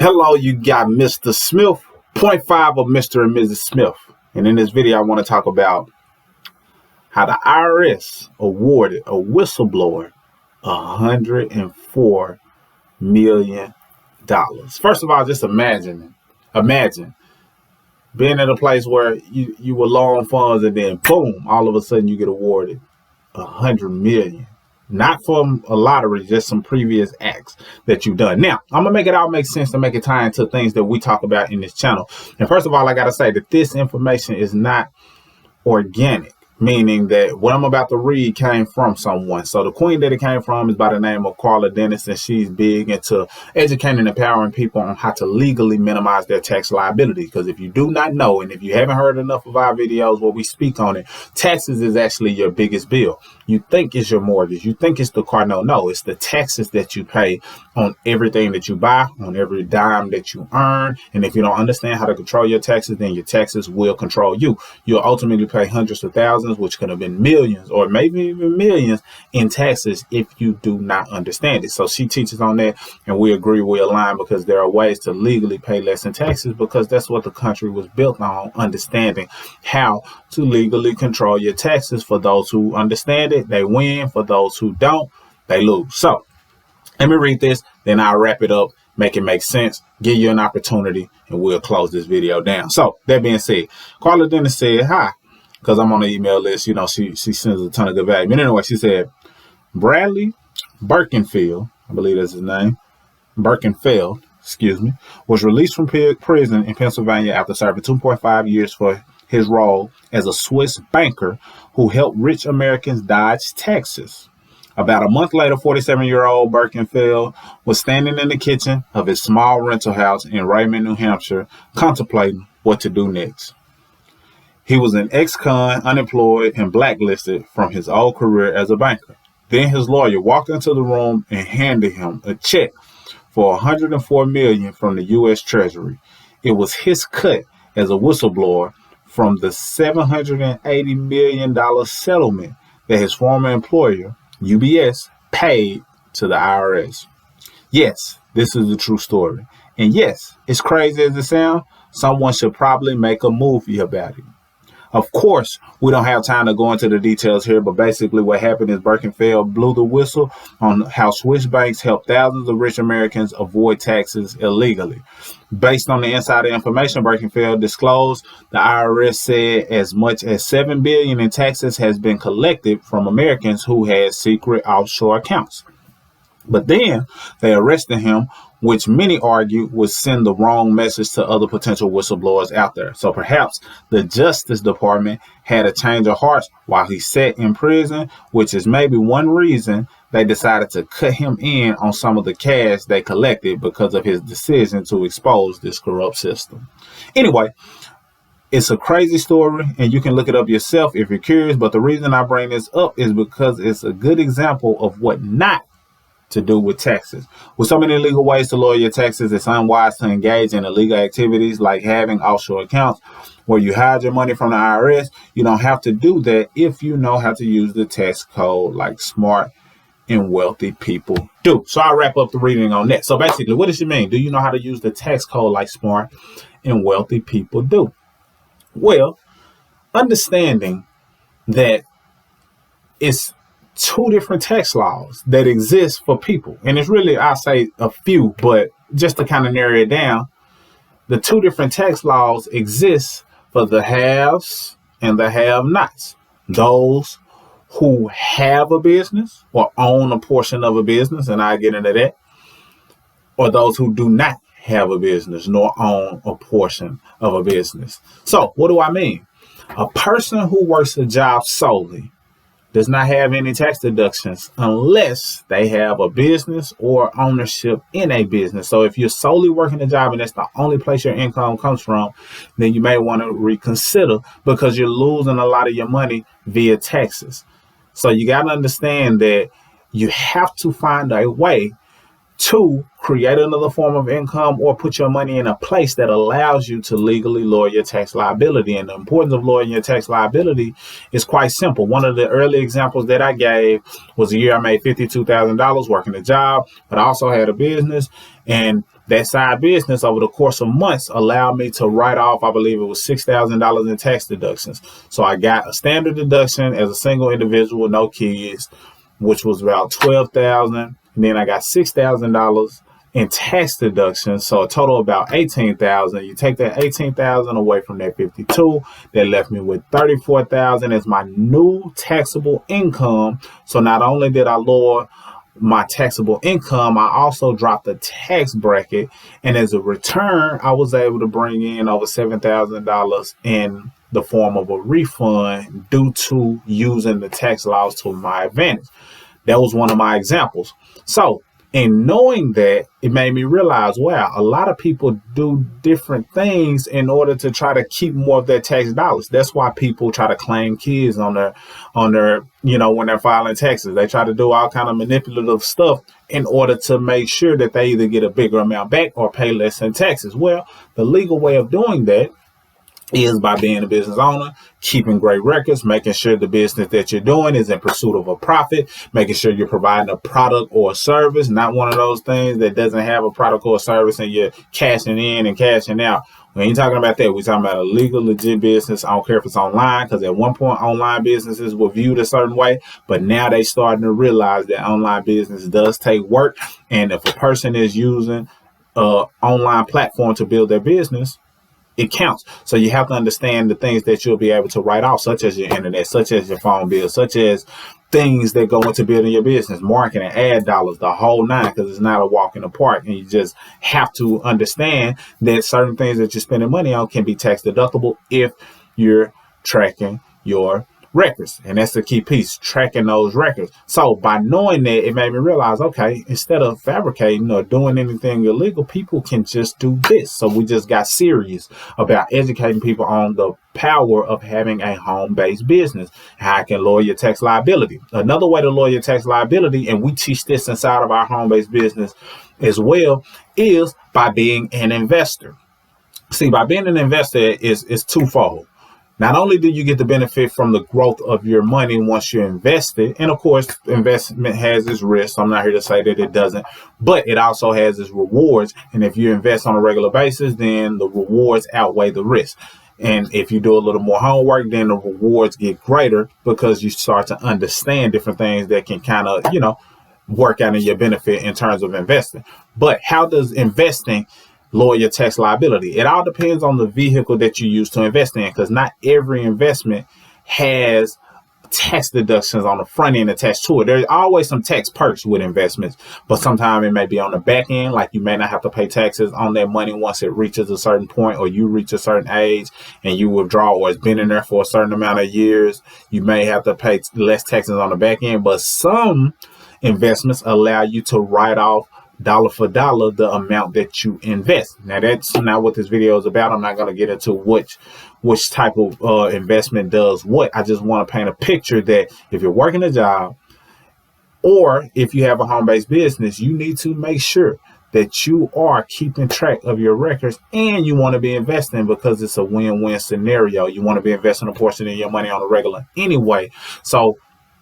Hello, you got Mr. Smith, point five of Mr. and Mrs. Smith. And in this video, I want to talk about how the IRS awarded a whistleblower $104 million. First of all, just imagine being in a place where you were low on funds and then boom, all of a sudden you get awarded $100 million. Not from a lottery, just some previous acts that you've done. Now, I'm going to make it all make sense to make it tie into things that we talk about in this channel. And first of all, I got to say that this information is not organic, meaning that what I'm about to read came from someone. So the queen that it came from is by the name of Karla Dennis, and she's big into educating and empowering people on how to legally minimize their tax liability. Because if you do not know, and if you haven't heard enough of our videos where we speak on it, taxes is actually your biggest bill. You think it's your mortgage. You think it's the car. No, it's the taxes that you pay on everything that you buy, on every dime that you earn. And if you don't understand how to control your taxes, then your taxes will control you. You'll ultimately pay hundreds of thousands, which could have been millions or maybe even millions in taxes if you do not understand it. So she teaches on that, and we agree, we align, because there are ways to legally pay less in taxes, because that's what the country was built on, understanding how to legally control your taxes. For those who understand it, they win. For those who don't, they lose. So let me read this, then I'll wrap it up, make it make sense, give you an opportunity, and we'll close this video down. So that being said, Karla Dennis said, hi, because I'm on the email list. You know, she sends a ton of good value. But anyway, she said, Bradley Birkenfield, I believe that's his name, Birkenfeld, was released from prison in Pennsylvania after serving 2.5 years for his role as a Swiss banker who helped rich Americans dodge taxes. About a month later, 47-year-old Birkenfeld was standing in the kitchen of his small rental house in Raymond, New Hampshire, contemplating what to do next. He was an ex-con, unemployed, and blacklisted from his old career as a banker. Then his lawyer walked into the room and handed him a check for $104 million from the U.S. Treasury. It was his cut as a whistleblower from the $780 million settlement that his former employer, UBS, paid to the IRS. Yes, this is a true story. And yes, as crazy as it sounds, someone should probably make a movie about it. Of course, we don't have time to go into the details here, but basically what happened is Birkenfeld blew the whistle on how Swiss banks help thousands of rich Americans avoid taxes illegally. Based on the insider information Birkenfeld disclosed, the IRS said as much as $7 billion in taxes has been collected from Americans who had secret offshore accounts. But then they arrested him, which many argue would send the wrong message to other potential whistleblowers out there. So perhaps the Justice Department had a change of hearts while he sat in prison, which is maybe one reason they decided to cut him in on some of the cash they collected because of his decision to expose this corrupt system. Anyway, it's a crazy story, and you can look it up yourself if you're curious. But the reason I bring this up is because it's a good example of what not to do with taxes. With so many legal ways to lower your taxes, it's unwise to engage in illegal activities like having offshore accounts where you hide your money from the IRS. You don't have to do that if you know how to use the tax code like smart and wealthy people do. So I'll wrap up the reading on that. So basically, what does it mean? Do you know how to use the tax code like smart and wealthy people do? Well, understanding that it's two different tax laws that exist for people. And it's really, I say a few, but just to kind of narrow it down, the two different tax laws exist for the haves and the have-nots. Those who have a business or own a portion of a business, and I'll get into that, or those who do not have a business nor own a portion of a business. So what do I mean? A person who works a job solely does not have any tax deductions unless they have a business or ownership in a business. So if you're solely working a job and that's the only place your income comes from, then you may want to reconsider, because you're losing a lot of your money via taxes. So you got to understand that you have to find a way Two, create another form of income or put your money in a place that allows you to legally lower your tax liability. And the importance of lowering your tax liability is quite simple. One of the early examples that I gave was a year I made $52,000 working a job, but I also had a business. And that side business over the course of months allowed me to write off, I believe it was $6,000 in tax deductions. So I got a standard deduction as a single individual with no kids, which was about $12,000. And then I got $6,000 in tax deductions, so a total of about $18,000. You take that $18,000 away from that $52,000, that left me with $34,000 as my new taxable income. So not only did I lower my taxable income, I also dropped the tax bracket, and as a return, I was able to bring in over $7,000 in the form of a refund due to using the tax laws to my advantage. That was one of my examples. So in knowing that, it made me realize, wow, a lot of people do different things in order to try to keep more of their tax dollars. That's why people try to claim kids on their, when they're filing taxes. They try to do all kind of manipulative stuff in order to make sure that they either get a bigger amount back or pay less in taxes. Well, the legal way of doing that is by being a business owner, keeping great records, making sure the business that you're doing is in pursuit of a profit, making sure you're providing a product or a service, not one of those things that doesn't have a product or a service and you're cashing in and cashing out. We ain't talking about that. We're talking about a legal, legit business. I don't care if it's online, because at one point online businesses were viewed a certain way, but now they starting to realize that online business does take work. And if a person is using an online platform to build their business, it counts. So you have to understand the things that you'll be able to write off, such as your internet, such as your phone bill, such as things that go into building your business, marketing, ad dollars, the whole nine, because it's not a walk in the park. And you just have to understand that certain things that you're spending money on can be tax deductible if you're tracking your records. And that's the key piece, tracking those records. So by knowing that, it made me realize, okay, instead of fabricating or doing anything illegal, people can just do this. So we just got serious about educating people on the power of having a home-based business, how I can lower your tax liability. Another way to lower your tax liability, and we teach this inside of our home-based business as well, is by being an investor. See, by being an investor is twofold. Not only do you get the benefit from the growth of your money once you invest it, and of course, investment has its risks. I'm not here to say that it doesn't, but it also has its rewards. And if you invest on a regular basis, then the rewards outweigh the risk. And if you do a little more homework, then the rewards get greater because you start to understand different things that can kind of, work out in your benefit in terms of investing. But how does investing lower your tax liability? It all depends on the vehicle that you use to invest in, because not every investment has tax deductions on the front end attached to it. There's always some tax perks with investments, but sometimes it may be on the back end, like you may not have to pay taxes on that money once it reaches a certain point, or you reach a certain age and you withdraw, or it's been in there for a certain amount of years. You may have to pay less taxes on the back end, but some investments allow you to write off dollar for dollar the amount that you invest. Now, that's not what this video is about. I'm not going to get into which type of investment does what. I just want to paint a picture that if you're working a job or if you have a home-based business, you need to make sure that you are keeping track of your records, and you want to be investing because it's a win-win scenario. You want to be investing a portion of your money on a regular anyway. So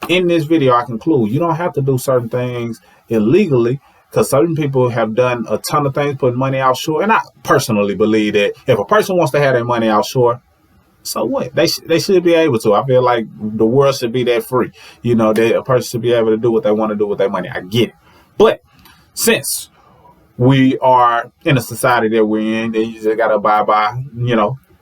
in this video, I conclude you don't have to do certain things illegally, because certain people have done a ton of things, putting money offshore. And I personally believe that if a person wants to have their money offshore, so what? They should be able to. I feel like the world should be that free. That a person should be able to do what they want to do with their money. I get it. But since we are in a society that we're in, then you just got to abide by,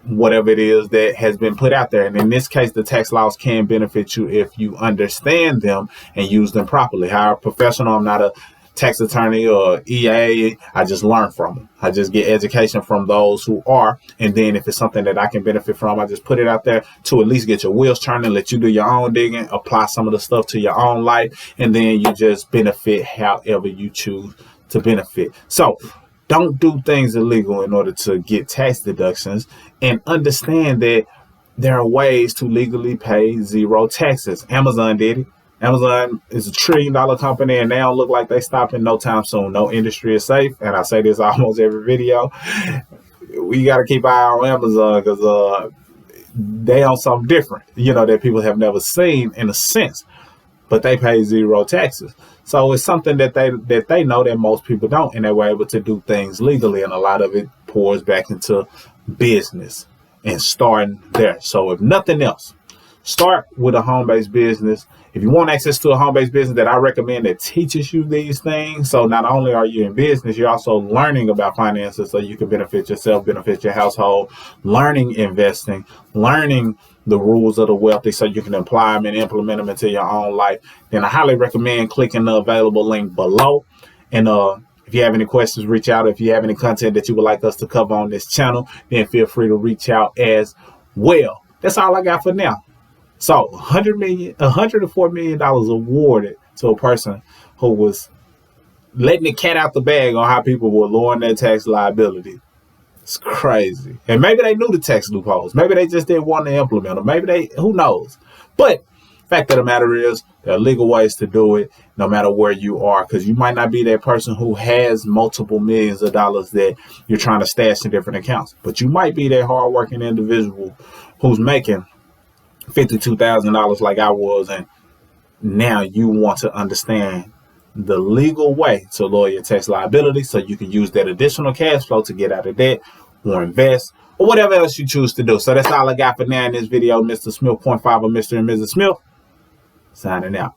whatever it is that has been put out there. And in this case, the tax laws can benefit you if you understand them and use them properly. Hire a professional. I'm not a tax attorney or EA. I just learn from them. I just get education from those who are. And then if it's something that I can benefit from, I just put it out there to at least get your wheels turning, let you do your own digging, apply some of the stuff to your own life, and then you just benefit however you choose to benefit. So don't do things illegal in order to get tax deductions, and understand that there are ways to legally pay zero taxes. Amazon did it. Amazon is $1 trillion company, and they don't look like they stopping no time soon. No industry is safe, and I say this almost every video. We got to keep an eye on Amazon because they on something different, that people have never seen in a sense. But they pay 0 taxes. So it's something that they know that most people don't, and they were able to do things legally, and a lot of it pours back into business and starting there. So if nothing else, start with a home-based business. If you want access to a home-based business that I recommend that teaches you these things, so not only are you in business, you're also learning about finances so you can benefit yourself, benefit your household, learning investing, learning the rules of the wealthy so you can apply them and implement them into your own life, then I highly recommend clicking the available link below. And if you have any questions, reach out. If you have any content that you would like us to cover on this channel, then feel free to reach out as well. That's all I got for now. So $104 million awarded to a person who was letting the cat out the bag on how people were lowering their tax liability. It's crazy. And maybe they knew the tax loopholes. Maybe they just didn't want to implement them. Maybe who knows? But fact of the matter is, there are legal ways to do it no matter where you are, because you might not be that person who has multiple millions of dollars that you're trying to stash in different accounts. But you might be that hardworking individual who's making $52,000 like I was, and now you want to understand the legal way to lower your tax liability so you can use that additional cash flow to get out of debt or invest or whatever else you choose to do. So that's all I got for now in this video. Mr. Smith, 0.5 of Mr. and Mrs. Smith, signing out.